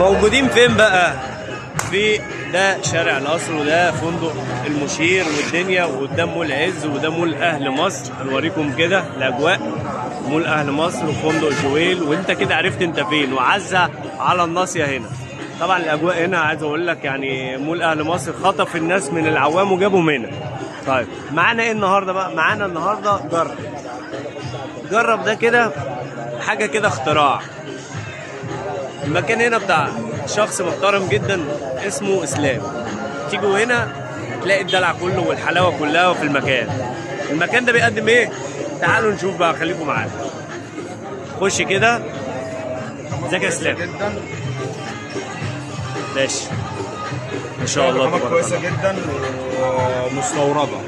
موجودين فين بقى؟ في ده شارع القصر، وده فندق المشير والدنيا، وقدام مول عز، وده مول اهل مصر. هنوريكم كده الاجواء مول اهل مصر وفندق جويل، وانت كده عرفت انت فين. وعزة على الناصية هنا. طبعا الاجواء هنا عايز اقول لك يعني مول اهل مصر خطف الناس من العوام وجابهم هنا. طيب معانا ايه النهارده بقى؟ معانا النهارده جرب ده كده حاجه كده اختراع. المكان هنا بتاع شخص محترم جدا اسمه اسلام. تيجوا هنا تلاقي الدلع كله والحلاوه كلها في المكان. المكان ده بيقدم ايه؟ تعالوا نشوف بقى، خليكم معانا. خش كده. ازيك يا اسلام؟ جدا ماشي ما شاء الله. خامات كويسه جدا ومستورده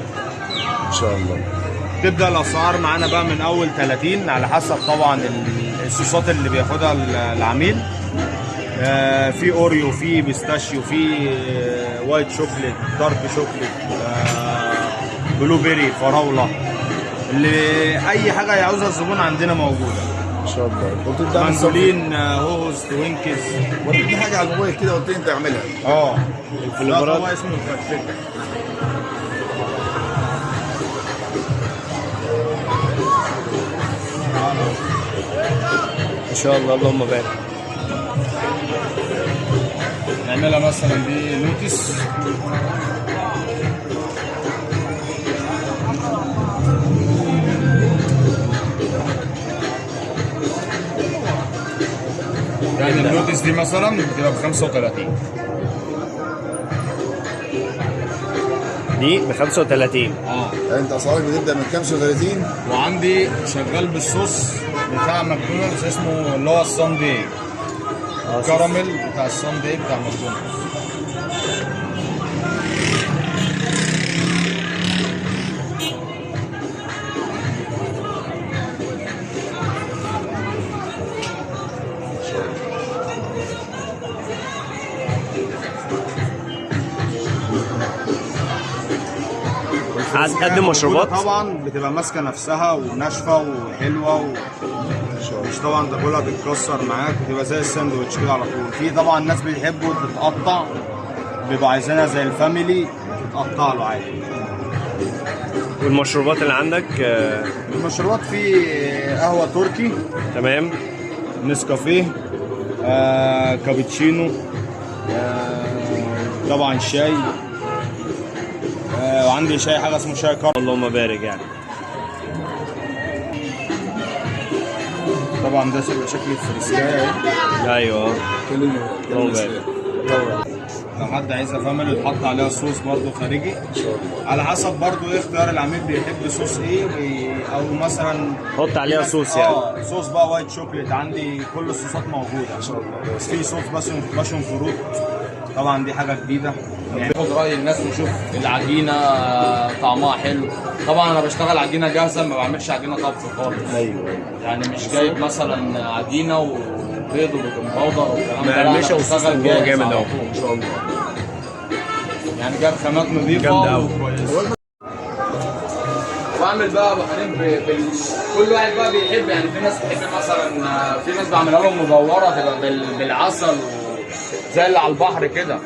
ان شاء الله. تبدا الاسعار معانا بقى من اول 30 على حسب طبعا الصوصات اللي بياخدها العميل. في اوريو، في بيستاشيو، في وايت شوكليت، دارك شوكليت، بلو بيري، فراوله، اللي اي حاجه يعوزها الزبون عندنا موجوده ان شاء الله. قلت لي مندولين، هوز، توينكز. وريني حاجه على الموبايل كده، قلت لي انت اعملها. الفليبرات هو اسمه الفلفل. ما شاء الله اللهم بارك. نعملها مثلا دي لوتس. يعني اللوتس دي مثلا بتبقى ب 35. دي ب 35. يعني انت اسعارك بتبدا من 35. وعندي شغال بالصوص بتاع ماكدونالدز اسمه اللي هو الساندي كراميل بتاع الساندي بتاع ماكدونالدز. عايز تقدم مشروبات؟ طبعا بتبقى ماسكه نفسها وناشفه وحلوه مش طبعا تاكلها تتكسر معاك، بتبقى زي الساندوتش كده على طول. في طبعا الناس بيحبوا تتقطع، بيبقوا عايزينها زي الفاميلي تتقطع له عادي. والمشروبات اللي عندك؟ المشروبات في قهوه تركي، تمام، نسكافيه، كابتشينو، طبعا شاي، وعندي شاي حاجه اسمه شاي كار. اللهم بارك. يعني طبعا ده شكل الفريسكايه. ايوه اللهم بارك. لو حد عايزها فاميلي يتحط عليها صوص برضو خارجي ان شاء الله، على حسب برضو ايه اختيار العميل بيحب صوص ايه، او مثلا حط عليها صوص يعني. صوص بقى وايت شوكليت، عندي كل الصوصات موجوده ان شاء الله. في صوص باشون فروت، طبعا دي حاجه جديده. يعني خد راي الناس ونشوف العجينه طعمها حلو. طبعا انا بشتغل عجينه جاهزه، ما بعملش عجينه طبخ خالص. ايوه يعني مش جايب مثلا عجينه وبيض وبيكنج باودر والكلام ده، مقرمشه وصوص من جوه جامد اهو ان شاء الله. يعني جايب خامات نظيفه وكويسه. بعمل بقى بحرين كل واحد بقى بيحب. يعني في ناس بتحب مثلا، في ناس بعملها لهم مدوره تبقى بالعسل زي اللي على البحر كده.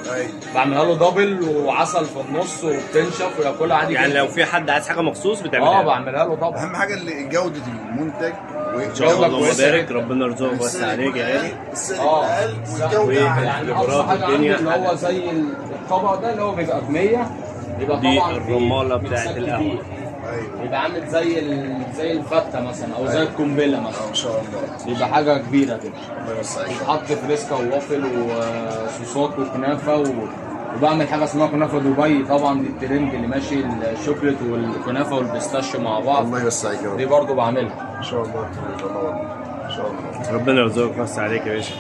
بعملها له دبل وعسل في النص وبتنشف وياكلها عادي. يعني لو في حد عايز حاجه مخصوص بتعملها؟ بعملها له طبعا. اهم حاجه اللي جوده المنتج ان شاء الله. اللهم بارك، ربنا يرزقك ويوسع عليك يا غالي. السعر اقل والجوده يعني اقصى حاجه عندي اللي هو زي الطبق ده اللي هو بيبقى ب 100، يبقى دي طبعا الرماله بتاعت القهوه. يبقى عامل زي الفته مثلا، او زي القنبله مثلا. ان شاء الله. يبقى حاجه كبيره كده. الله يوسعك. بتحط فريسكا ووافل وصوصات وكنافه وبعمل حاجه اسمها كنافه دبي. طبعا دي الترند اللي ماشي، الشوكليت والكنافه والبيستاشيو مع بعض. الله يوسعك يا رب. دي برضو بعملها ان شاء الله. ان شاء الله. ربنا يرزقك ويوسع عليك يا باشا.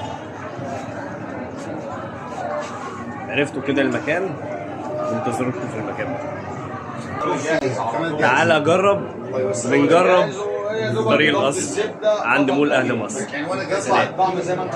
عرفتوا كده المكان؟ انتظروكم في المكان ده. تعالى جرب. بنجرب طريق القصر عند مول اهل مصر. يعني وانا جاي طعم زي ما انت